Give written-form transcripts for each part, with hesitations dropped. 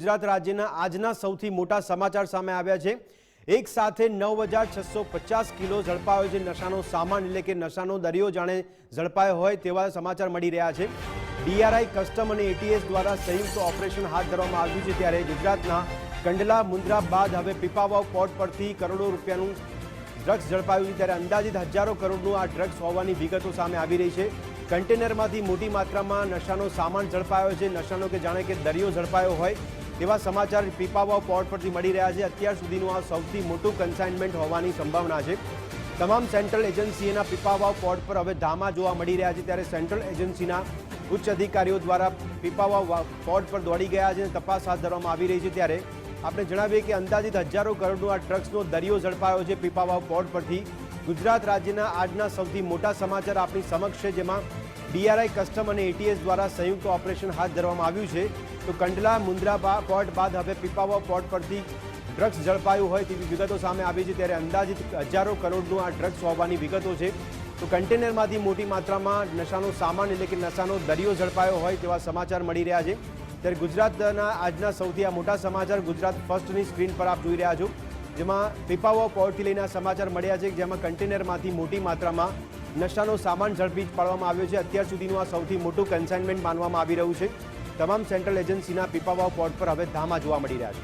ગુજરાત રાજ્યના આજના સૌથી મોટા સમાચાર સામે આવ્યા છે। એક સાથે 9650 કિલો ઝડપાયો છે નશાનો સામાન, એટલે કે નશાનો દરિયો જાણે ઝડપાયો હોય તેવા સમાચાર મળી રહ્યા છે। ડીઆરઆઈ કસ્ટમ અને એટીએસ દ્વારા સંયુક્ત ઓપરેશન હાથ ધરવામાં આવ્યું છે, ત્યારે ગુજરાતના કંડલા મુન્દ્રા બાદ હવે પીપાવાવ પોર્ટ પરથી કરોડો રૂપિયાનું ડ્રગ્સ ઝડપાયું છે, ત્યારે અંદાજિત હજારો કરોડનું આ ડ્રગ્સ હોવાની વિગતો સામે આવી રહી છે। કન્ટેનરમાંથી મોટી માત્રામાં નશાનો સામાન ઝડપાયો છે, નશાનો કે જાણે કે દરિયો ઝડપાયો હોય તેવા સમાચાર પીપાવાવ પોર્ટ પરથી મળી રહ્યા છે। અત્યાર સુધીનું આ સૌથી મોટું કન્સાઇનમેન્ટ હોવાની સંભાવના છે। તમામ સેન્ટ્રલ એજન્સીના પીપાવાવ પોર્ટ પર હવે ધામા જોવા મળી રહ્યા છે, ત્યારે સેન્ટ્રલ એજન્સીના ઉચ્ચ અધિકારીઓ દ્વારા પીપાવાવ પોર્ટ પર દોડી ગયા છે અને તપાસ હાથ ધરવામાં આવી રહી છે। ત્યારે આપણે જણાવીએ કે અંદાજિત હજારો કરોડનો આ ડ્રગ્સનો દરિયો ઝડપાયો છે પીપાવાવ પોર્ટ પરથી। ગુજરાત રાજ્યના આજના સૌથી મોટા સમાચાર આપણી સમક્ષ છે, જેમાં ડીઆરઆઈ કસ્ટમ અને એટીએસ દ્વારા સંયુક્ત ઓપરેશન હાથ ધરવામાં આવ્યું છે। તો કંડલા મુન્દ્રા પોર્ટ બાદ હવે પીપાવાવ પોર્ટ પરથી ડ્રગ્સ ઝડપાયું હોય તેવી વિગતો સામે આવી છે, ત્યારે અંદાજિત હજારો કરોડનું આ ડ્રગ્સ હોવાની વિગતો છે। તો કન્ટેનરમાંથી મોટી માત્રામાં નશાનો સામાન એટલે કે નશાનો દરિયો ઝડપાયો હોય તેવા સમાચાર મળી રહ્યા છે। ત્યારે ગુજરાતના આજના સૌથી આ મોટા સમાચાર ગુજરાત ફર્સ્ટની સ્ક્રીન પર આપ જોઈ રહ્યા છો, જેમાં પીપાવાવ પોર્ટથી લઈને સમાચાર મળ્યા છે, જેમાં કન્ટેનરમાંથી મોટી માત્રામાં નશાનો સામાન ઝડપી પાડવામાં આવ્યો છે। અત્યાર સુધીનું આ સૌથી મોટું કન્સાઇનમેન્ટ માનવામાં આવી રહ્યું છે। તમામ સેન્ટ્રલ એજન્સીના પીપાવાવ પોર્ટ પર હવે ધામા જોવા મળી રહ્યા છે।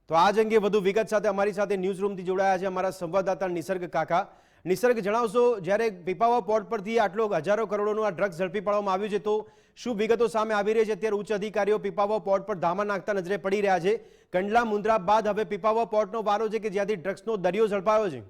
તો આજ અંગે વધુ વિગત સાથે અમારી સાથે ન્યૂઝ રૂમથી જોડાયા છે અમારા સંવાદદાતા નિસર્ગ કાકા। નિસર્ગ, જણાવશો, જ્યારે પીપાવાવ પોર્ટ પરથી આટલો હજારો કરોડોનું આ ડ્રગ્સ ઝડપી પાડવામાં આવ્યું છે, તો શું વિગતો સામે આવી રહી છે? અત્યારે ઉચ્ચ અધિકારીઓ પીપાવાવ પોર્ટ પર ધામા નાખતા નજરે પડી રહ્યા છે। કંડલા મુન્દ્રા બાદ હવે પીપાવાવ પોર્ટનો વારો છે કે જ્યાંથી ડ્રગ્સનો દરિયો ઝડપાયો છે।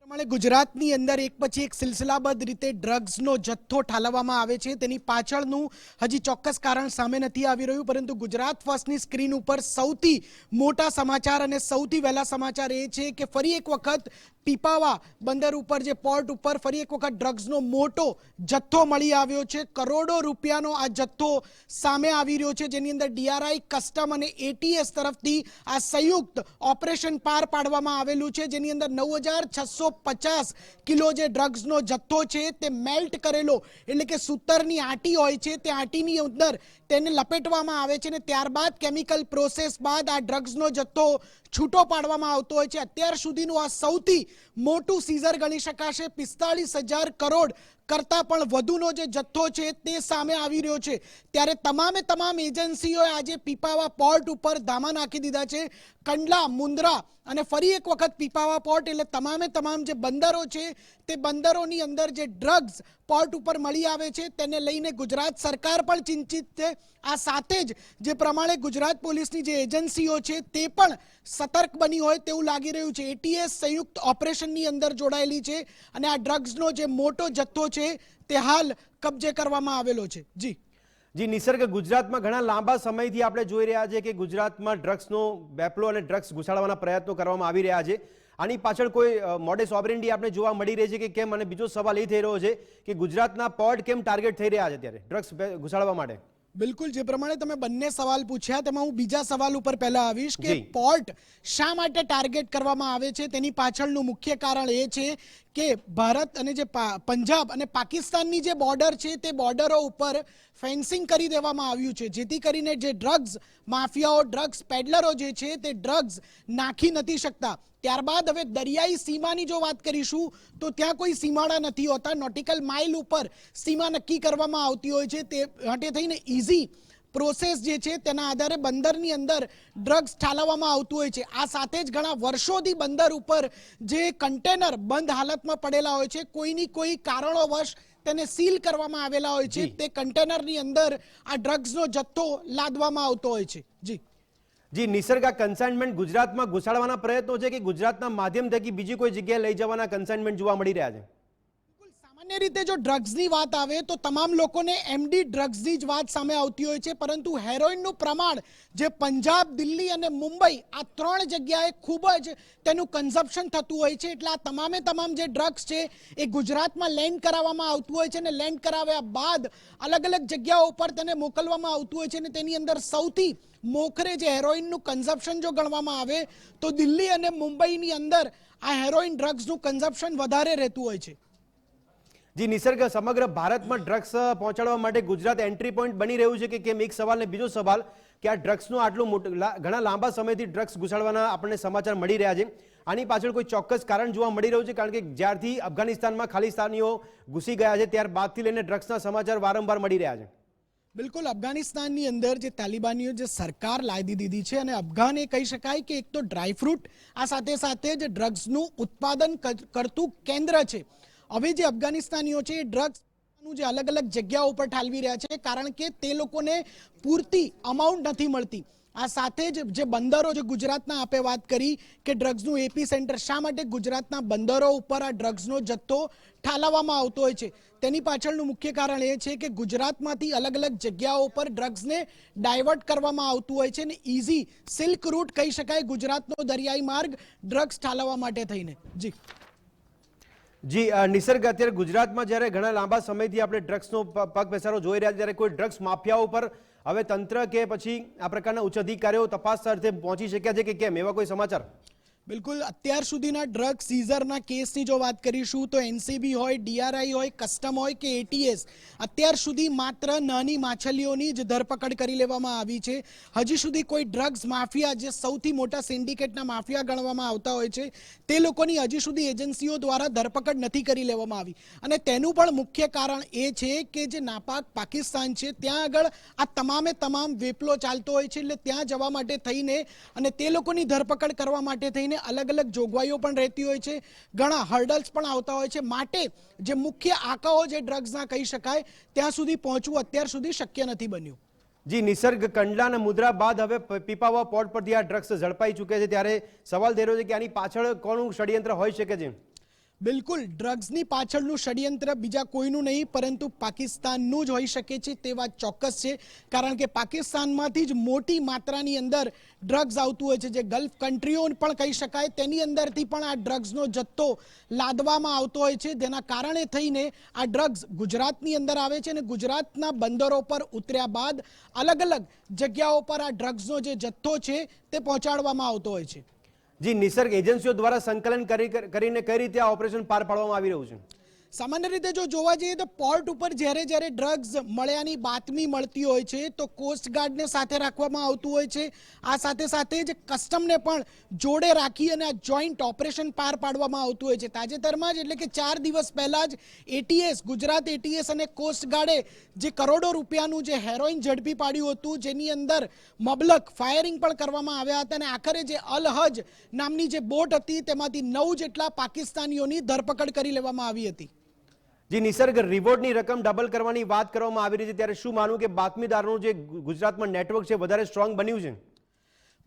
પ્રમાણે ગુજરાતની અંદર એક પછી એક સિલસિલાબદ્ધ રીતે ડ્રગ્સનો જથ્થો ઠાલવવામાં આવે છે, તેની પાછળનું હજી ચોક્કસ કારણ સામે નથી આવી રહ્યું, પરંતુ ગુજરાત ફર્સ્ટની સ્ક્રીન ઉપર સૌથી મોટા સમાચાર અને સૌથી વહેલા સમાચાર એ છે કે ફરી એક વખત પીપાવા બંદર ઉપર જે પોર્ટ ઉપર ફરી એક વખત ડ્રગ્સનો મોટો જથ્થો મળી આવ્યો છે। કરોડો રૂપિયાનો આ જથ્થો સામે આવી રહ્યો છે, જેની અંદર ડીઆરઆઈ કસ્ટમ અને એટીએસ તરફથી આ સંયુક્ત ઓપરેશન પાર પાડવામાં આવેલું છે, જેની અંદર 9650 કિલો જે ડ્રગ્સનો જથ્થો છે તે મેલ્ટ કરેલો એટલે કે સૂતરની આટી હોય છે, તે આટીની અંદર તેને લપેટવામાં આવે છે અને ત્યારબાદ કેમિકલ પ્રોસેસ બાદ આ ડ્રગ્સનો જથ્થો છૂટો પાડવામાં આવતો હોય છે। અત્યાર સુધીનું આ સૌથી મોટું સીઝર ગણી શકાશે। 45,000 કરોડ કરતાં પણ વધુનો જે જથ્થો છે તે સામે આવી રહ્યો છે, ત્યારે તમામ એજન્સીઓએ આજે પીપાવાવ પોર્ટ ઉપર ધામા નાખી દીધા છે। કંડલા, મુન્દ્રા અને ફરી એક વખત પીપાવાવ પોર્ટ, એટલે તમામ જે બંદરો છે તે બંદરોની અંદર જે ડ્રગ્સ પોર્ટ ઉપર મળી આવે છે તેને લઈને ગુજરાત સરકાર પણ ચિંતિત છે। આ સાથે જ જે પ્રમાણે ગુજરાત પોલીસની જે એજન્સીઓ છે તે પણ સતર્ક બની હોય તેવું લાગી રહ્યું છે। એટીએસ સંયુક્ત ઓપરેશનની અંદર જોડાયેલી છે અને આ ડ્રગ્સનો જે મોટો જથ્થો છે તે હાલ કબજે કરવામાં આવેલો છે। જી નિસર્ગ, ગુજરાતમાં ઘણા લાંબા સમયથી આપણે જોઈ રહ્યા છે કે ગુજરાતમાં ડ્રગ્સનો બેપલો અને ડ્રગ્સ ઘુસાડવાના પ્રયત્નો કરવામાં આવી રહ્યા છે। આની પાછળ કોઈ મોડેસ ઓપરેન્ડી આપણે જોવા મળી રહી છે કે કેમ? અને બીજો સવાલ એ થઈ રહ્યો છે કે ગુજરાતના પોર્ટ કેમ ટાર્ગેટ થઈ રહ્યા છે ત્યારે ડ્રગ્સ ઘુસાડવા માટે? બિલકુલ, જે પ્રમાણે તમે બંને સવાલ પૂછ્યા તેમાં હું બીજા સવાલ ઉપર પહેલા આવીશ કે પોર્ટ શા માટે ટાર્ગેટ કરવામાં આવે છે, તેની પાછળનું મુખ્ય કારણ એ છે કે ભારત અને જે પંજાબ અને પાકિસ્તાનની જે બોર્ડર છે તે બોર્ડરો ઉપર ફેન્સિંગ કરી દેવામાં આવ્યું છે, જેથી કરીને જે ડ્રગ્સ માફિયાઓ, ડ્રગ્સ પેડલરો જે છે તે ડ્રગ્સ નાખી નથી શકતા। ત્યારબાદ હવે દરિયાઈ સીમાની જો વાત કરીશું તો ત્યાં કોઈ સીમાડા નથી હોતા, નોટિકલ માઇલ ઉપર સીમા નક્કી કરવામાં આવતી હોય છે, તે માટે થઈને ઇઝી પ્રોસેસ જે છે તેના આધારે બંદરની અંદર ડ્રગ્સ ઠાલવવામાં આવતું હોય છે। આ સાથે જ ઘણા વર્ષોથી બંદર ઉપર જે કન્ટેનર બંધ હાલતમાં પડેલા હોય છે, કોઈની કોઈ કારણોવશ તેને સીલ કરવામાં આવેલા હોય છે, તે કન્ટેનરની અંદર આ ડ્રગ્સનો જથ્થો લાદવામાં આવતો હોય છે। જી નિસર્ગ, આ કન્સાઇનમેન્ટ ગુજરાતમાં ઘુસાડવાના પ્રયત્નો છે કે ગુજરાતના માધ્યમ થકી બીજી કોઈ જગ્યાએ લઈ જવાના કન્સાઇનમેન્ટ જોવા મળી રહ્યા છે? સામાન્ય રીતે જો ડ્રગ્સની વાત આવે તો તમામ લોકોને એમડી ડ્રગ્સની જ વાત સામે આવતી હોય છે, પરંતુ હેરોઇનનું પ્રમાણ જે પંજાબ, દિલ્હી અને મુંબઈ આ 3 જગ્યાએ ખૂબ જ તેનું કન્ઝપ્શન થતું હોય છે. એટલે આ તમામ જે ડ્રગ્સ છે એ ગુજરાતમાં લેન્ડ કરાવવામાં આવતું હોય છે અને લેન્ડ કરાવ્યા બાદ અલગ અલગ જગ્યાઓ ઉપર તેને મોકલવામાં આવતું હોય છે. અને તેની અંદર સૌથી મોખરે જે હેરોઇનનું કન્ઝપ્શન જો ગણવામાં આવે તો દિલ્હી અને મુંબઈની અંદર આ હેરોઇન ડ્રગ્સનું કન્ઝપ્શન વધારે રહેતું હોય છે. જી નિસર્ગ, સમગ્ર ભારતમાં ડ્રગ્સ પહોંચાડવા માટે ગુજરાત એન્ટ્રી પોઈન્ટ બની રહ્યું છે કે કેમ? એક સવાલ ને બીજો સવાલ કે આ ડ્રગ્સનું આટલું ઘણા લાંબા સમયથી ડ્રગ્સ ઘુસાડવાના આપણને સમાચાર મળી રહ્યા છે. આની પાછળ કોઈ ચોક્કસ કારણ જોવા મળી રહ્યું છે? કારણ કે જ્યારથી અફઘાનિસ્તાનમાં ખાલિસ્તાનીઓ ઘૂસી ગયા છે ત્યારબાદથી લઈને ડ્રગ્સના સમાચાર વારંવાર મળી રહ્યા છે. બિલકુલ, અફઘાનિસ્તાનની અંદર જે તાલિબાનીઓ જે સરકાર લાદી દીધી છે અને અફઘાન એ કહી શકાય કે એક તો ડ્રાયફ્રૂટ, આ સાથે જ ડ્રગ્સનું ઉત્પાદન કરતું કેન્દ્ર છે. હવે જે અફઘાનિસ્તાનીઓ છે એ ડ્રગ્સનું જે અલગ અલગ જગ્યાઓ ઉપર ઠાલવી રહ્યા છે, કારણ કે તે લોકોને પૂરતી અમાઉન્ટ નથી મળતી. આ સાથે જ જે બંદરો, જે ગુજરાતના આપે વાત કરી કે ડ્રગ્સનું એપી સેન્ટર, શા માટે ગુજરાતના બંદરો ઉપર આ ડ્રગ્સનો જથ્થો ઠાલવવામાં આવતો હોય છે? તેની પાછળનું મુખ્ય કારણ એ છે કે ગુજરાતમાંથી અલગ અલગ જગ્યાઓ પર ડ્રગ્સને ડાયવર્ટ કરવામાં આવતું હોય છે અને ઇઝી સિલ્ક રૂટ કહી શકાય ગુજરાતનો દરિયાઈ માર્ગ ડ્રગ્સ ઠાલવવા માટે થઈને. જી નિસર્ગ, અત્યારે ગુજરાતમાં જ્યારે ઘણા લાંબા સમયથી આપણે ડ્રગ્સનો પગ પેસારો જોઈ રહ્યા ત્યારે કોઈ ડ્રગ્સ માફિયાઓ પર હવે તંત્ર કે પછી આ પ્રકારના ઉચ્ચ અધિકારીઓ તપાસ અર્થે પહોંચી શક્યા છે કે કેમ? એવા કોઈ સમાચાર? બિલકુલ, અત્યાર સુધીના ડ્રગ સીઝરના કેસની જો વાત કરીશું તો એનસીબી હોય, ડીઆરઆઈ હોય, કસ્ટમ હોય કે એટીએસ, અત્યાર સુધી માત્ર નાની માછલીઓની જ ધરપકડ કરી લેવામાં આવી છે. હજી સુધી કોઈ ડ્રગ્સ માફિયા, જે સૌથી મોટા સિન્ડિકેટના માફિયા ગણવામાં આવતા હોય છે, તે લોકોની હજી સુધી એજન્સીઓ દ્વારા ધરપકડ નથી કરી લેવામાં આવી. અને તેનું પણ મુખ્ય કારણ એ છે કે જે નાપાક પાકિસ્તાન છે ત્યાં આગળ આ તમામ વેપલો ચાલતો હોય છે. એટલે ત્યાં જવા માટે થઈને અને તે લોકોની ધરપકડ કરવા માટે થઈને અલગ અલગ જોગવાઈઓ પણ રહેતી હોય છે, ઘણા હર્ડલ્સ પણ આવતા હોય છે. માટે જે મુખ્ય આંકાઓ જે ડ્રગ્સના કહી શકાય ત્યાં સુધી પહોંચવું અત્યાર સુધી શક્ય નથી બન્યું. જી નિસર્ગ, કંડલા અને મુદ્રા બાદ હવે પીપાવાવ પોર્ટ પરથી આ ડ્રગ્સ ઝડપાઈ ચૂક્યા છે, ત્યારે સવાલ થઈ રહ્યો છે કે આની પાછળ કોનું ષડયંત્ર હોઈ શકે છે? બિલકુલ, ડ્રગ્સની પાછળનું ષડયંત્ર બીજા કોઈનું નહીં પરંતુ પાકિસ્તાનનું જ હોઈ શકે છે તે વાત ચોક્કસ છે. કારણ કે પાકિસ્તાનમાંથી જ મોટી માત્રાની અંદર ડ્રગ્સ આવતું હોય છે. જે ગલ્ફ કન્ટ્રીઓ પણ કહી શકાય તેની અંદરથી પણ આ ડ્રગ્સનો જથ્થો લાદવામાં આવતો હોય છે. જેના કારણે થઈને આ ડ્રગ્સ ગુજરાતની અંદર આવે છે અને ગુજરાતના બંદરો પર ઉતર્યા બાદ અલગ અલગ જગ્યાઓ પર આ ડ્રગ્સનો જે જથ્થો છે તે પહોંચાડવામાં આવતો હોય છે. જી નિસર્ગ, એજન્સીઓ દ્વારા સંકલન કરીને કઈ રીતે આ ઓપરેશન પાર પાડવામાં આવી રહ્યું છે? સામાન્ય રીતે જો જોવા જઈએ તો પોર્ટ ઉપર જ્યારે ડ્રગ્સ મળ્યાની બાતમી મળતી હોય છે તો કોસ્ટગાર્ડને સાથે રાખવામાં આવતું હોય છે. આ સાથે જ કસ્ટમને પણ જોડે રાખી અને આ જોઈન્ટ ઓપરેશન પાર પાડવામાં આવતું હોય છે. તાજેતરમાં જ, એટલે કે 4 દિવસ પહેલા જ એટીએસ, ગુજરાત એટીએસ અને કોસ્ટગાર્ડે જે કરોડો રૂપિયાનું જે હેરોઇન ઝડપી પાડ્યું હતું, જેની અંદર મબલક ફાયરિંગ પણ કરવામાં આવ્યા હતા અને આખરે જે અલ હજ નામની જે બોટ હતી તેમાંથી 9 જેટલા પાકિસ્તાનીઓની ધરપકડ કરી લેવામાં આવી હતી. જી નિસર્ગ, રિવોર્ડની રકમ ડબલ કરવાની વાત કરવામાં આવી રહી છે, ત્યારે શું માનવું કે બાતમીદારોનું જે ગુજરાતમાં નેટવર્ક છે વધારે સ્ટ્રોંગ બન્યું છે?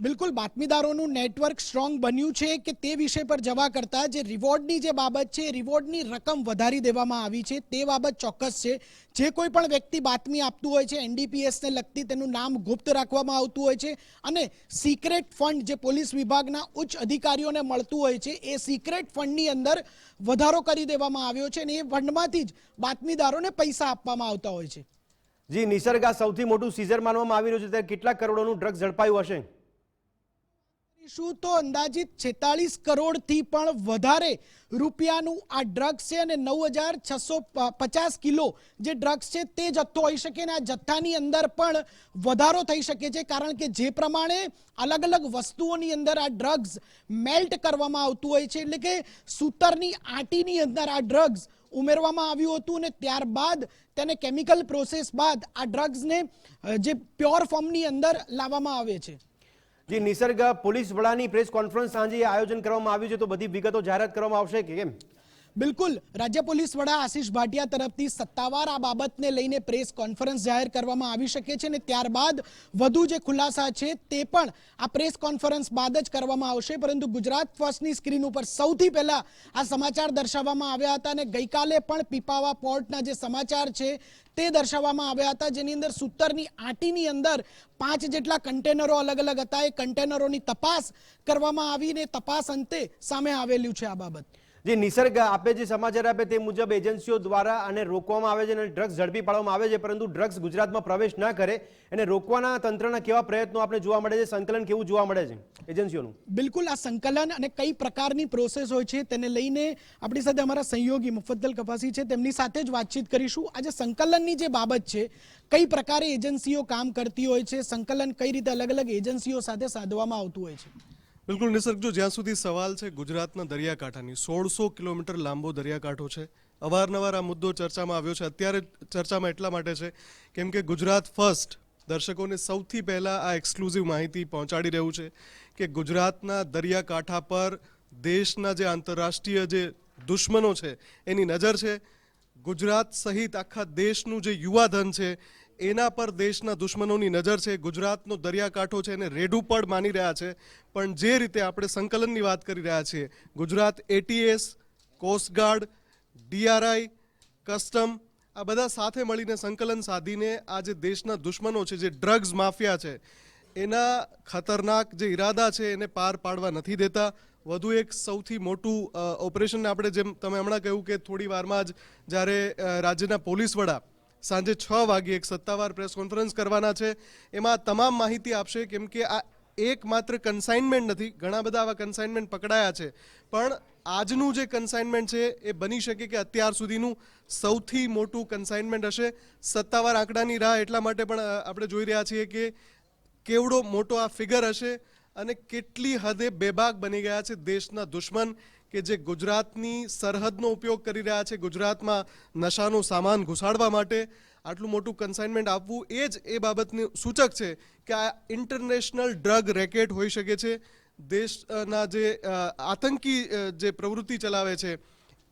બિલકુલ, બાતમીદારોનું નેટવર્ક સ્ટ્રોંગ બન્યું છે કે તે વિષય પર જવા કરતા જે રિવોર્ડની જે બાબત છે, રિવોર્ડની રકમ વધારી દેવામાં આવી છે તે બાબત ચોક્કસ છે. જે કોઈ પણ વ્યક્તિ બાતમી આપતું હોય છે એનડીપીએસને લગતી, તેનું નામ ગુપ્ત રાખવામાં આવતું હોય છે અને સિક્રેટ ફંડ જે પોલીસ વિભાગના ઉચ્ચ અધિકારીઓને મળતું હોય છે એ સિક્રેટ ફંડની અંદર વધારો કરી દેવામાં આવ્યો છે અને એ ફંડમાંથી જ બાતમીદારોને પૈસા આપવામાં આવતા હોય છે. જી નિસર્ગ, આ સૌથી મોટું સીઝર માનવામાં આવી રહ્યું છે, ત્યારે કેટલા કરોડોનું ડ્રગ્સ ઝડપાયું હશે? શું તો અંદાજિત 46 કરોડથી પણ વધારે રૂપિયાનું આ ડ્રગ્સ છે અને 9,650 કિલો જે ડ્રગ્સ છે તે જથ્થો હોઈ શકે અને આ જથ્થાની અંદર પણ વધારો થઈ શકે છે. કારણ કે જે પ્રમાણે અલગ અલગ વસ્તુઓની અંદર આ ડ્રગ્સ મેલ્ટ કરવામાં આવતું હોય છે, એટલે કે સૂતરની આટીની અંદર આ ડ્રગ્સ ઉમેરવામાં આવ્યું હતું અને ત્યારબાદ તેને કેમિકલ પ્રોસેસ બાદ આ ડ્રગ્સને જે પ્યોર ફોર્મની અંદર લાવવામાં આવે છે. જી નિસર્ગ, પોલીસ વડાની પ્રેસ કોન્ફરન્સ સાંજે આયોજન કરવામાં આવ્યું છે, તો બધી વિગતો જાહેરાત કરવામાં આવશે કે કેમ? બિલકુલ રાજ્ય પોલીસ વડા આશિષ ભાટિયા તરફથી સત્તાવાર આ બાબતને લઈને પ્રેસ કોન્ફરન્સ જાહેર કરવામાં આવી શકે છે અને ત્યારબાદ વધુ જે ખુલાસા છે તે પણ આ પ્રેસ કોન્ફરન્સ બાદ જ કરવામાં આવશે. પરંતુ ગુજરાત ફર્સ્ટની સ્ક્રીન ઉપર સૌથી પહેલા આ સમાચાર દર્શાવવામાં આવ્યા હતા અને ગઈકાલે પણ પીપાવા પોર્ટના જે સમાચાર છે તે દર્શાવવામાં આવ્યા હતા, જેની અંદર સૂતરની આંટીની અંદર 5 જેટલા કન્ટેનરો અલગ અલગ હતા. એ કન્ટેનરોની તપાસ કરવામાં આવીને તપાસ અંતે સામે આવેલું છે આ બાબત. જે નિસર્ગ આપે જે સમાચાર આપે તે મુજબ એજન્સીઓ દ્વારા આને રોકવામાં આવે છે અને ડ્રગ્સ ઝડપી પાડવામાં આવે છે, પરંતુ ડ્રગ્સ ગુજરાતમાં પ્રવેશ ન કરે એને રોકવાના તંત્રના કેવા પ્રયત્નો આપણે જોવા મળે છે, સંકલન કેવું જોવા મળે છે એજન્સીઓનું? બિલકુલ આ સંકલન અને કઈ પ્રકારની પ્રોસેસ હોય છે તેને લઈને આપણી સાથે અમારા સહયોગી મુફદ્દલ કપાસી છે, તેમની સાથે જ વાતચીત કરીશું. આજે સંકલનની જે બાબત છે, કઈ પ્રકારે એજન્સીઓ કામ કરતી હોય છે, સંકલન કઈ રીતે અલગ અલગ એજન્સીઓ સાથે સાધવામાં આવતું હોય છે? બિલકુલ નિસર્ગ, જો જ્યાં સુધી સવાલ છે ગુજરાતના દરિયાકાંઠાની, 1600 કિલોમીટર લાંબો દરિયાકાંઠો છે. અવારનવાર આ મુદ્દો ચર્ચામાં આવ્યો છે. અત્યારે ચર્ચામાં એટલા માટે છે કેમ કે ગુજરાત ફર્સ્ટ દર્શકોને સૌથી પહેલાં આ એક્સક્લુઝિવ માહિતી પહોંચાડી રહ્યું છે કે ગુજરાતના દરિયાકાંઠા પર દેશના જે આંતરરાષ્ટ્રીય જે દુશ્મનો છે એની નજર છે. ગુજરાત સહિત આખા દેશનું જે યુવાધન છે એના પર દેશના દુશ્મનોની નજર છે. ગુજરાતનો દરિયાકાંઠો છે એને રેડુપડ માની રહ્યા છે. પણ જે રીતે આપણે સંકલનની વાત કરી રહ્યા છીએ, Gujarat ATS, coastguard, DRI, custom આ બધા સાથે મળીને સંકલન સાધીને આ જે દેશના દુશ્મનો છે, જે ડ્રગ્સ માફિયા છે, એના ખતરનાક જે ઈરાદા છે એને પાર પાડવા નથી દેતા. વધુ એક સૌથી મોટું ઓપરેશન આપણે જેમ તમે હમણાં કહ્યું કે થોડી વારમાં જ જ્યારે રાજ્યના પોલીસ વડા સાંજે 6 વાગ્યે એક સત્તાવાર પ્રેસ કોન્ફરન્સ કરવાના છે, એમાં તમામ માહિતી આપશે. કેમ કે આ એકમાત્ર કન્સાઇનમેન્ટ નથી, ઘણા બધા આવા કન્સાઇનમેન્ટ પકડાયા છે, પણ આજનું જે કન્સાઇનમેન્ટ છે એ બની શકે કે અત્યાર સુધીનું સૌથી મોટું કન્સાઇનમેન્ટ હશે. સત્તાવાર આંકડાની રાહ એટલા માટે પણ આપણે જોઈ રહ્યા છીએ કે કેવડો મોટો આ ફિગર હશે અને કેટલી હદે બેબાક બની ગયા છે દેશના દુશ્મન કે જે ગુજરાતની સરહદનો ઉપયોગ કરી રહ્યા છે ગુજરાતમાં નશાનો સામાન ઘુસાડવા માટે. આટલું મોટું કન્સાઇનમેન્ટ આપવું એ બાબતનું સૂચક છે કે આ ઇન્ટરનેશનલ ડ્રગ રેકેટ હોઈ શકે છે. દેશના જે આતંકી જે પ્રવૃત્તિ ચલાવે છે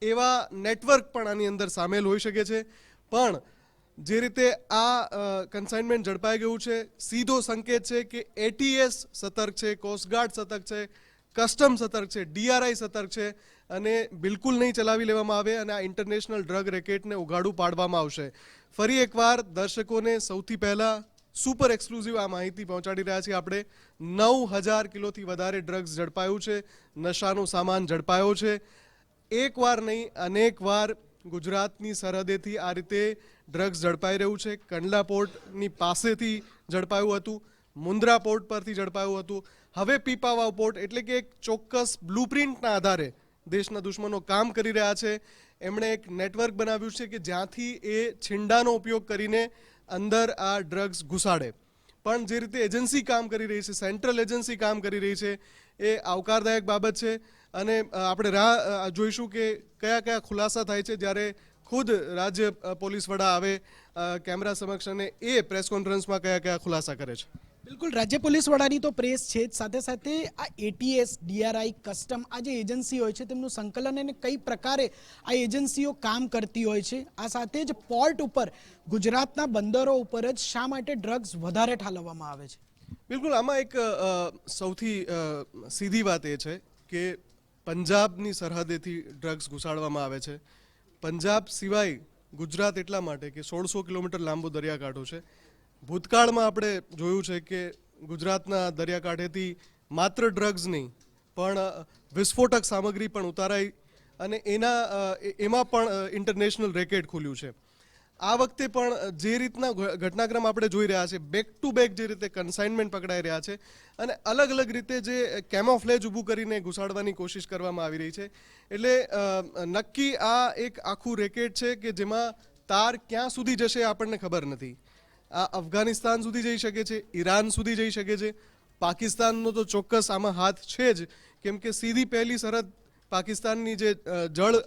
એવા નેટવર્ક પણ આની અંદર સામેલ હોઈ શકે છે. પણ જે રીતે આ કન્સાઇનમેન્ટ ઝડપાઈ ગયું છે, સીધો સંકેત છે કે એટીએસ સતર્ક છે, કોસ્ટગાર્ડ સતર્ક છે, કસ્ટમ સતર્ક છે, DRI સતર્ક છે અને બિલકુલ નહીં ચલાવી લેવામાં આવે અને આ ઇન્ટરનેશનલ ડ્રગ રેકેટને ઉગાડું પાડવામાં આવશે. ફરી એકવાર દર્શકોને સૌથી પહેલાં સુપર એક્સક્લુઝિવ આ માહિતી પહોંચાડી રહ્યા છીએ આપણે. 9000 કિલોથી વધારે ડ્રગ્સ ઝડપાયું છે, નશાનો સામાન ઝડપાયો છે. એકવાર નહીં અનેક વાર ગુજરાતની સરહદેથી આ રીતે ડ્રગ્સ ઝડપાઈ રહ્યું છે. કંડલા પોર્ટની પાસેથી ઝડપાયું હતું, મુન્દ્રા પોર્ટ પરથી ઝડપાયું હતું, હવે પીપાવાવ પોર્ટ, એટલે કે એક ચોક્કસ બ્લુપ્રિન્ટના આધારે દેશના દુશ્મનો કામ કરી રહ્યા છે. એમણે એક નેટવર્ક બનાવ્યું છે કે જ્યાંથી એ છીંડાનો ઉપયોગ કરીને અંદર આ ડ્રગ્સ ઘુસાડે. પણ જે રીતે એજન્સી કામ કરી રહી છે, સેન્ટ્રલ એજન્સી કામ કરી રહી છે, એ આવકારદાયક બાબત છે અને આપણે રાહ જોઈશું કે કયા કયા ખુલાસા થાય છે જ્યારે ખુદ રાજ્ય પોલીસ વડા આવે કેમેરા સમક્ષ અને એ પ્રેસ કોન્ફરન્સમાં કયા કયા ખુલાસા કરે છે. બિલકુલ રાજ્ય પોલીસ વડાની તો પ્રેસ છે જ, સાથે સાથે આ એટીએસ, DRI, કસ્ટમ આ જે એજન્સી હોય છે તેમનું સંકલન અને કઈ પ્રકારે આ એજન્સીઓ કામ કરતી હોય છે, આ સાથે જ પોર્ટ ઉપર ગુજરાતના બંદરો ઉપર જ શા માટે ડ્રગ્સ વધારે ઠાલવવામાં આવે છે? બિલકુલ આમાં એક સૌથી સીધી વાત એ છે કે પંજાબની સરહદેથી ડ્રગ્સ ઘુસાડવામાં આવે છે. પંજાબ સિવાય ગુજરાત એટલા માટે કે 1600 કિલોમીટર લાંબો દરિયાકાંઠો છે. ભૂતકાળમાં આપણે જોયું છે કે ગુજરાતના દરિયાકાંઠેથી માત્ર ડ્રગ્સ નહીં પણ વિસ્ફોટક સામગ્રી પણ ઉતારાઈ અને એમાં પણ ઇન્ટરનેશનલ રેકેટ ખુલ્યું છે. આ વખતે પણ જે રીતના ઘટનાક્રમ આપણે જોઈ રહ્યા છે, બેક ટુ બેક જે રીતે કન્સાઇનમેન્ટ પકડાઈ રહ્યા છે અને અલગ અલગ રીતે જે કેમોફ્લેજ ઊભું કરીને ઘુસાડવાની કોશિશ કરવામાં આવી રહી છે, એટલે નક્કી આ એક આખું રેકેટ છે કે જેમાં તાર ક્યાં સુધી જશે આપણને ખબર નથી. આ અફઘાનિસ્તાન સુધી જઈ શકે છે, ઈરાન સુધી જઈ શકે છે, પાકિસ્તાનનો તો ચોક્કસ આમાં હાથ છે જ, કેમ કે સીધી પહેલી સરહદ પાકિસ્તાનની જે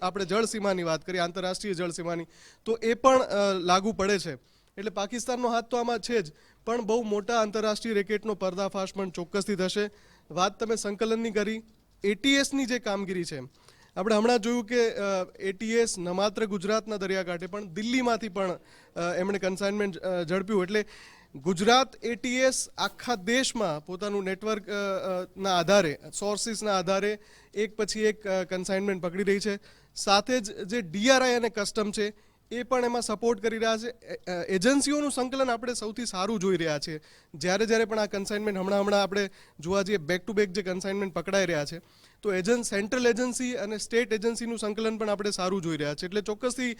આપણે જળ સીમાની વાત કરીએ, આંતરરાષ્ટ્રીય જળ સીમાની, તો એ પણ લાગુ પડે છે. એટલે પાકિસ્તાનનો હાથ તો આમાં છે જ, પણ બહુ મોટા આંતરરાષ્ટ્રીય રેકેટનો પર્દાફાશ પણ ચોક્કસથી થશે. વાત તમે સંકલનની કરી, એટીએસની જે કામગીરી છે, આપણે હમણાં જોયું કે એટીએસ ન માત્ર ગુજરાતના દરિયાકાંઠે પણ દિલ્હીમાંથી પણ એમણે કન્સાઇનમેન્ટ ઝડપ્યું. એટલે ગુજરાત એટીએસ આખા દેશમાં પોતાનું નેટવર્ક ના આધારે, સોર્સિસના આધારે એક પછી એક કન્સાઇનમેન્ટ પકડી રહી છે. સાથે જ જે ડીઆરઆઈ અને કસ્ટમ છે એ પણ એમાં સપોર્ટ કરી રહ્યા છે. એજન્સીઓનું સંકલન આપણે સૌથી સારું જોઈ રહ્યા છીએ. જ્યારે પણ આ કન્સાઇનમેન્ટ હમણાં આપણે જોવા જઈએ, બેક ટુ બેક જે કન્સાઇનમેન્ટ પકડાઈ રહ્યા છે, તો સેન્ટ્રલ એજન્સી અને સ્ટેટ એજન્સીનું સંકલન પણ આપણે સારું જોઈ રહ્યા છીએ. એટલે ચોક્કસથી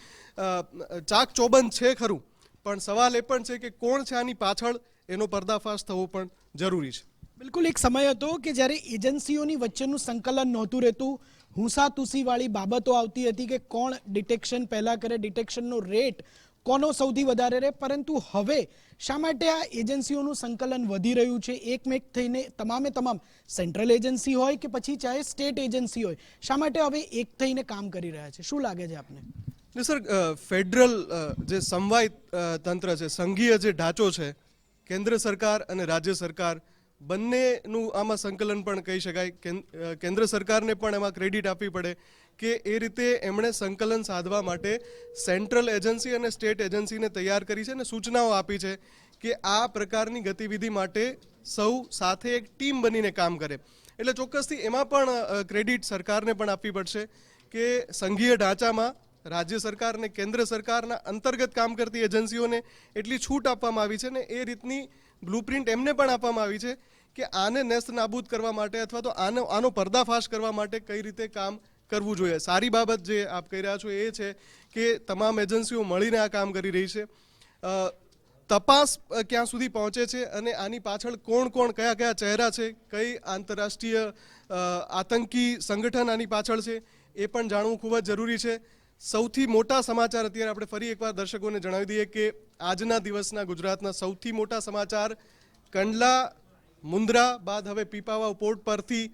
ચાક ચોબંધ છે ખરું, પણ સવાલ એ પણ છે કે કોણ છે આની પાછળ, એનો પર્દાફાશ થવો પણ જરૂરી છે. બિલકુલ એક સમય હતો કે જ્યારે એજન્સીઓની વચ્ચેનું સંકલન નહોતું રહેતું, હુંસાતુસીવાળી બાબતો આવતી હતી કે કોણ ડિટેક્શન પહેલાં કરે, ડિટેક્શનનો રેટ કોનો સૌથી વધારે રહે. પરંતુ હવે શા માટે આ એજન્સીઓનું સંકલન વધી રહ્યું છે? એકમેક થઈને તમામ સેન્ટ્રલ એજન્સી હોય કે પછી ચાહે સ્ટેટ એજન્સી હોય, શા માટે હવે એક થઈને કામ કરી રહ્યા છે? શું લાગે છે આપને? સર, ફેડરલ જે સમવાય તંત્ર છે, સંઘીય જે ઢાંચો છે, કેન્દ્ર સરકાર અને રાજ્ય સરકાર બંનેનું આમાં સંકલન પણ કહી શકાય. કેન્દ્ર સરકારને પણ એમાં ક્રેડિટ આપવી પડે કે એ રીતે એમણે સંકલન સાધવા માટે સેન્ટ્રલ એજન્સી અને સ્ટેટ એજન્સીને તૈયાર કરી છે અને સૂચનાઓ આપી છે કે આ પ્રકારની ગતિવિધિ માટે સૌ સાથે એક ટીમ બનીને કામ કરે. એટલે ચોક્કસથી એમાં પણ ક્રેડિટ સરકારને પણ આપવી પડશે કે સંઘીય ઢાંચામાં રાજ્ય સરકાર અને કેન્દ્ર સરકારના અંતર્ગત કામ કરતી એજન્સીઓને એટલી છૂટ આપવામાં આવી છે ને એ રીતની બ્લુપ્રિન્ટ એમને પણ આપવામાં આવી છે કે આને નેસ્ત નાબૂદ કરવા માટે અથવા તો આનો પર્દાફાશ કરવા માટે કઈ રીતે કામ કરવું જોઈએ. સારી બાબત જે આપ કહી રહ્યા છો એ છે કે તમામ એજન્સીઓ મળીને આ કામ કરી રહી છે. તપાસ ક્યાં સુધી પહોંચે છે અને આની પાછળ કોણ કયા ચહેરા છે, કઈ આંતરરાષ્ટ્રીય આતંકી સંગઠન આની પાછળ છે, એ પણ જાણવું ખૂબ જ જરૂરી છે. સૌથી મોટા સમાચાર અત્યારે આપણે ફરી એકવાર દર્શકોને જણાવી દઈએ કે આજના દિવસના ગુજરાતના સૌથી મોટા સમાચાર, કંડલા મુન્દ્રા બાદ હવે પીપાવાવ પોર્ટ પરથી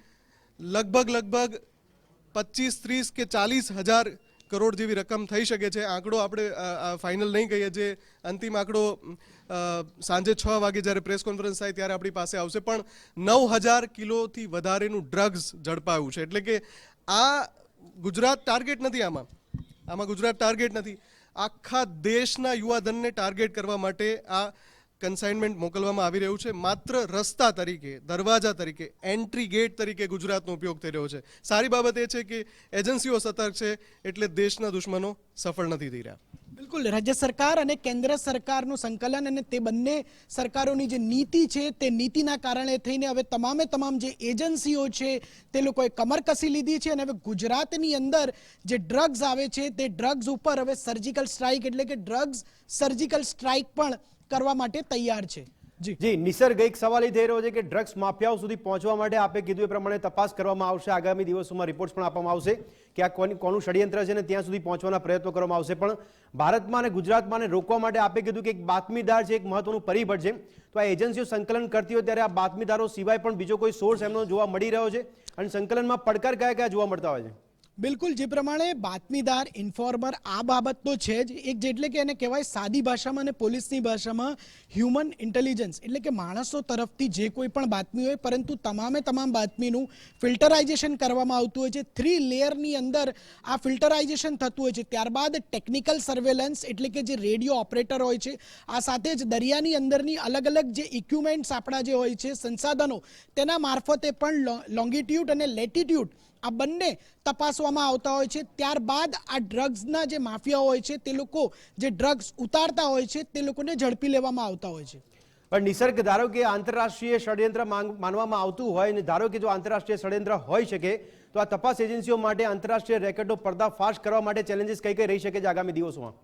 લગભગ 25-30 કે 40 હજાર કરોડ જેવી રકમ થઈ શકે છે. આંકડો આપણે ફાઇનલ નહીં કહીએ, જે અંતિમ આંકડો સાંજે 6 વાગે જ્યારે પ્રેસ કોન્ફરન્સ થાય ત્યારે આપણી પાસે આવશે. પણ 9,000 કિલોથી વધારેનું ડ્રગ્સ ઝડપાયું છે. એટલે કે આ ગુજરાત ટાર્ગેટ નથી, આમાં ગુજરાત ટાર્ગેટ નથી. આખા દેશના યુવાધનને ટાર્ગેટ કરવા માટે આ કન્સાઇનમેન્ટ મોકલવામાં આવી રહ્યું છે. માત્ર રસ્તા તરીકે, દરવાજા તરીકે, એન્ટ્રી ગેટ તરીકે ગુજરાતનો ઉપયોગ થઈ રહ્યો છે. સારી બાબત એ છે કે એજન્સીઓ સતર્ક છે, એટલે દેશના દુશ્મનો સફળ નથી થઈ રહ્યા. બિલકુલ, રાજ્ય સરકાર અને કેન્દ્ર સરકારનું સંકલન અને તે બંને સરકારોની જે નીતિ છે તે નીતિના કારણે થઈને હવે તમામ જે એજન્સીઓ છે તે લોકોએ કમર કસી લીધી છે. અને હવે ગુજરાતની અંદર જે ડ્રગ્સ આવે છે તે ડ્રગ્સ ઉપર હવે સર્જિકલ સ્ટ્રાઇક એટલે કે ડ્રગ્સ સર્જિકલ સ્ટ્રાઇક પણ કરવા માટે તૈયાર છે. જી નિસર્ગ, એક સવાલ એ થઈ રહ્યો છે કે ડ્રગ્સ માફિયાઓ સુધી પહોંચવા માટે આપે કીધું એ પ્રમાણે તપાસ કરવામાં આવશે, આગામી દિવસોમાં રિપોર્ટ્સ પણ આપવામાં આવશે કે આ કોનું ષડયંત્ર છે ને ત્યાં સુધી પહોંચવાના પ્રયત્નો કરવામાં આવશે. પણ ભારતમાં અને ગુજરાતમાં રોકવા માટે આપે કીધું કે એક બાતમીદાર છે, એક મહત્વનું પરિબળ છે. તો આ એજન્સીઓ સંકલન કરતી હોય ત્યારે આ બાતમીદારો સિવાય પણ બીજો કોઈ સોર્સ એમનો જોવા મળી રહ્યો છે અને સંકલનમાં પડકાર કયા જોવા મળતા હોય છે? બિલકુલ, જે પ્રમાણે બાતમીદાર, ઇન્ફોર્મર આ બાબત તો છે જ એક, જેટલે કે એને કહેવાય સાદી ભાષામાં અને પોલીસની ભાષામાં હ્યુમન ઇન્ટેલિજન્સ, એટલે કે માણસો તરફથી જે કોઈ પણ બાતમી હોય પરંતુ તમામ બાતમીનું ફિલ્ટરાઇઝેશન કરવામાં આવતું હોય છે. 3 લેયરની અંદર આ ફિલ્ટરાઇઝેશન થતું હોય છે. ત્યારબાદ ટેકનિકલ સર્વેલન્સ એટલે કે જે રેડિયો ઓપરેટર હોય છે, આ સાથે જ દરિયાની અંદરની અલગ જે ઇક્વિપમેન્ટ્સ આપણા જે હોય છે, સંસાધનો, તેના મારફતે પણ લોંગિટ્યુડ અને લેટિટ્યુડ આ બંને તપાસવામાં આવતા હોય છે. ત્યારબાદ આ ડ્રગ્સના જે માફિયા હોય છે તે લોકો જે ડ્રગ્સ ઉતારતા હોય છે તે લોકોને ઝડપી લેવામાં આવતા હોય છે. પણ નિસર્ગ, ધારો કે આંતરરાષ્ટ્રીય ષડયંત્ર માનવામાં આવતું હોય ને ધારો કે જો આંતરરાષ્ટ્રીય ષડયંત્ર હોઈ શકે તો આ તપાસ એજન્સીઓ માટે આંતરરાષ્ટ્રીય રેકેટનો પર્દાફાશ કરવા માટે ચેલેન્જીસ કઈ રહી શકે છે આગામી દિવસોમાં?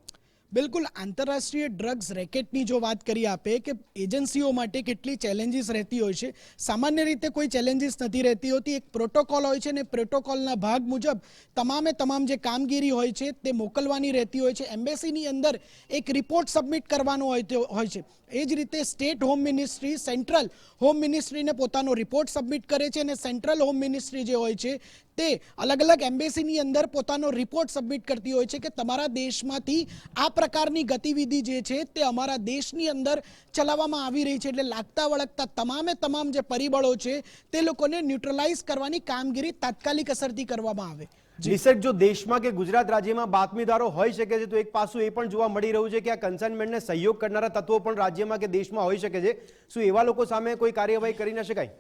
બિલકુલ, આંતરરાષ્ટ્રીય ડ્રગ્સ રેકેટની જો વાત કરીએ આપે કે એજન્સીઓ માટે કેટલી ચેલેન્જીસ રહેતી હોય છે, સામાન્ય રીતે કોઈ ચેલેન્જીસ નથી રહેતી હોતી. એક પ્રોટોકોલ હોય છે ને પ્રોટોકોલના ભાગ મુજબ તમામ જે કામગીરી હોય છે તે મોકલવાની રહેતી હોય છે. એમ્બેસીની અંદર એક રિપોર્ટ સબમિટ કરવાનો હોય છે. એ જ રીતે state home ministry central home મિનિસ્ટ્રીને પોતાનો રિપોર્ટ સબમિટ કરે છે અને સેન્ટ્રલ હોમ મિનિસ્ટ્રી જે હોય છે તે અલગ અલગ એમ્બેસીની અંદર પોતાનો રિપોર્ટ સબમિટ કરતી હોય છે કે તમારા દેશમાંથી આ પ્રકારની ગતિવિધિ જે છે તે અમારા દેશની અંદર ચલાવવામાં આવી રહી છે. એટલે લાગતા વળગતા તમામે તમામ જે પરિબળો છે તે લોકોને ન્યુટ્રલાઇઝ કરવાની કામગીરી તાત્કાલિક અસરથી કરવામાં આવે. નિસર્ગ, જો દેશમાં કે ગુજરાત રાજ્યમાં બાતમીદારો હોઈ શકે છે તો એક પાસું એ પણ જોવા મળી રહ્યું છે કે આ કન્સાઇનમેન્ટને સહયોગ કરનારા તત્વો પણ રાજ્યમાં કે દેશમાં હોઈ શકે છે. શું એવા લોકો સામે કોઈ કાર્યવાહી કરી ન શકાય?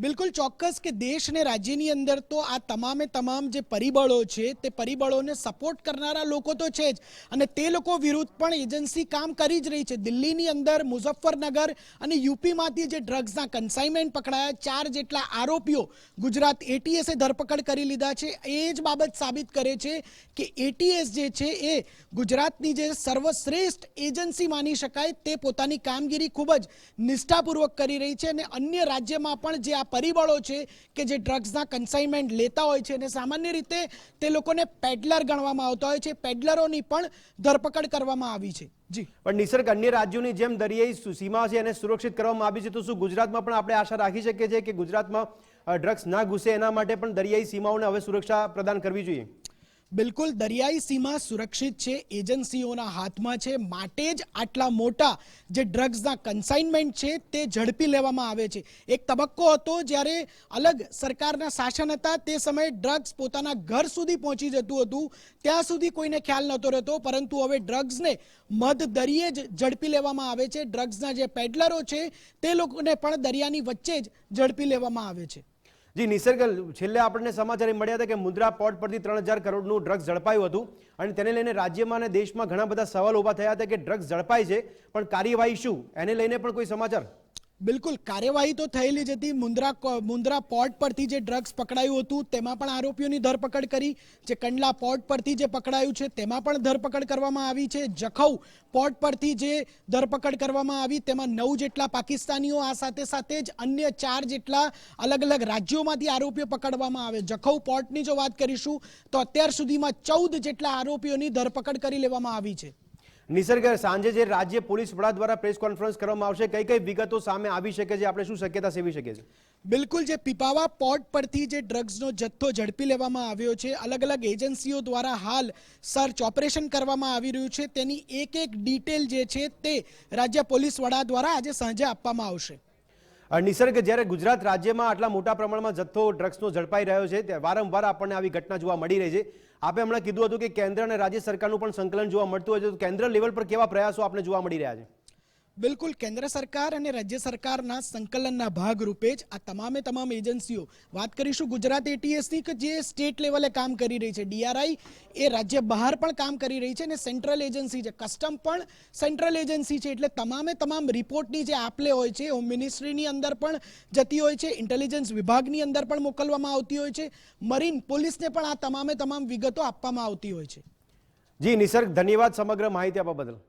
બિલકુલ ચોક્કસ કે દેશ ને રાજ્યની અંદર તો આ તમામે તમામ જે પરિબળો છે તે પરિબળોને સપોર્ટ કરનારા લોકો તો છે જ, અને તે લોકો વિરુદ્ધ પણ એજન્સી કામ કરી જ રહી છે. દિલ્હીની અંદર મુઝફ્ફરનગર અને યુપીમાંથી જે ડ્રગ્સના કન્સાઇનમેન્ટ પકડાયા, 4 જેટલા આરોપીઓ ગુજરાત એટીએસે ધરપકડ કરી લીધા છે. એ જ બાબત સાબિત કરે છે કે એટીએસ જે છે એ ગુજરાતની જે સર્વશ્રેષ્ઠ એજન્સી માની શકાય તે પોતાની કામગીરી ખૂબ જ નિષ્ઠાપૂર્વક કરી રહી છે. અને અન્ય રાજ્યમાં પણ જે પરિબળો છે કે જે ડ્રગ્સના કન્સાઇનમેન્ટ લેતા હોય છે અને સામાન્ય રીતે તે લોકોને પેડલર ગણવામાં આવતા હોય છે, પેડલરોની પણ ધરપકડ કરવામાં આવી છે. જી, પણ નિસર્ગ, અન્ય રાજ્યોની જેમ દરિયાઈ સીમા છે એને સુરક્ષિત કરવામાં આવી છે, તો શું ગુજરાતમાં પણ આપણે આશા રાખી શકીએ છીએ કે ગુજરાતમાં ડ્રગ્સ ના ઘૂસે એના માટે પણ દરિયાઈ સીમાઓને હવે સુરક્ષા પ્રદાન કરવી જોઈએ? બિલકુલ, દરિયાઈ સીમા સુરક્ષિત છે, એજન્સીઓના હાથમાં છે, માટે જ આટલા મોટા જે ડ્રગ્સના કન્સાઇનમેન્ટ છે તે ઝડપી લેવામાં આવે છે. એક તબક્કો હતો જ્યારે અલગ સરકારના શાસન હતા, તે સમયે ડ્રગ્સ પોતાના ઘર સુધી પહોંચી જતું હતું, ત્યાં સુધી કોઈને ખ્યાલ નહોતો રહેતો, પરંતુ હવે ડ્રગ્સને મધ દરિયે જ ઝડપી લેવામાં આવે છે. ડ્રગ્સના જે પેડલરો છે તે લોકોને પણ દરિયાની વચ્ચે જ ઝડપી લેવામાં આવે છે. જી નિસર્ગ, છેલ્લે આપણને સમાચાર એ મળ્યા હતા કે મુન્દ્રા પોર્ટ પરથી 3000 કરોડનું ડ્રગ્સ ઝડપાયું હતું, અને તેને લઈને રાજ્યમાં અને દેશમાં ઘણા બધા સવાલ ઉભા થયા હતા કે ડ્રગ્સ ઝડપાય છે પણ કાર્યવાહી શું, એને લઈને પણ કોઈ સમાચાર? બિલકુલ, કાર્યવાહી તો થયેલી જ હતી. મુન્દ્રા પોર્ટ પરથી જે ડ્રગ્સ પકડાયું હતું તેમાં પણ આરોપીઓની ધરપકડ કરી. જે કંડલા પોર્ટ પરથી જે પકડાયું છે તેમાં પણ ધરપકડ કરવામાં આવી છે. જખૌ પોર્ટ પરથી જે ધરપકડ કરવામાં આવી તેમાં 9 જેટલા પાકિસ્તાનીઓ, આ સાથે સાથે જ અન્ય 4 જેટલા અલગ અલગ રાજ્યોમાંથી આરોપીઓ પકડવામાં આવે. જખૌ પોર્ટની જો વાત કરીશું તો અત્યાર સુધીમાં 14 જેટલા આરોપીઓની ધરપકડ કરી લેવામાં આવી છે. નિસર્ગ, સાંજે જે રાજ્ય પોલીસ વડા દ્વારા પ્રેસ કોન્ફરન્સ કરવામાં આવશે, કઈ કઈ વિગતો સામે આવી શકે છે, આપણે શું શક્યતા સેવી શકે છે? બિલકુલ, જે પીપાવા પોર્ટ પરથી જે ડ્રગ્સનો જથ્થો ઝડપી લેવામાં આવ્યો છે, અલગ અલગ એજન્સીઓ દ્વારા હાલ સર્ચ ઓપરેશન કરવામાં આવી રહ્યું છે, તેની એક એક ડિટેલ જે છે તે રાજ્ય પોલીસ વડા દ્વારા આજે સાંજે આપવામાં આવશે. નિસર્ગ, જ્યારે ગુજરાત રાજ્યમાં આટલા મોટા પ્રમાણમાં જથ્થો ડ્રગ્સનો ઝડપાઈ રહ્યો છે, ત્યારે વારંવાર આપણને આવી ઘટના જોવા મળી રહી છે. આપે હમણાં કીધું હતું કે કેન્દ્ર અને રાજ્ય સરકારનું પણ સંકલન જોવા મળતું હોય છે, તો કેન્દ્ર લેવલ પર કેવા પ્રયાસો આપણે જોવા મળી રહ્યા છે? બિલકુલ, કેન્દ્ર સરકાર અને રાજ્ય સરકારના સંકલનના ભાગરૂપે જ આ તમામે તમામ એજન્સીઓ, વાત કરીશું ગુજરાત એટીએસની કે જે સ્ટેટ લેવલે કામ કરી રહી છે, ડીઆરઆઈ એ રાજ્ય બહાર પણ કામ કરી રહી છે, અને સેન્ટ્રલ એજન્સી છે, કસ્ટમ પણ સેન્ટ્રલ એજન્સી છે. એટલે તમામે તમામ રિપોર્ટની જે આપલે હોય છે હોમ મિનિસ્ટ્રીની અંદર પણ જતી હોય છે, ઇન્ટેલિજન્સ વિભાગની અંદર પણ મોકલવામાં આવતી હોય છે, મરીન પોલીસને પણ આ તમામે તમામ વિગતો આપવામાં આવતી હોય છે. જી નિસર્ગ, ધન્યવાદ સમગ્ર માહિતી આપવા બદલ.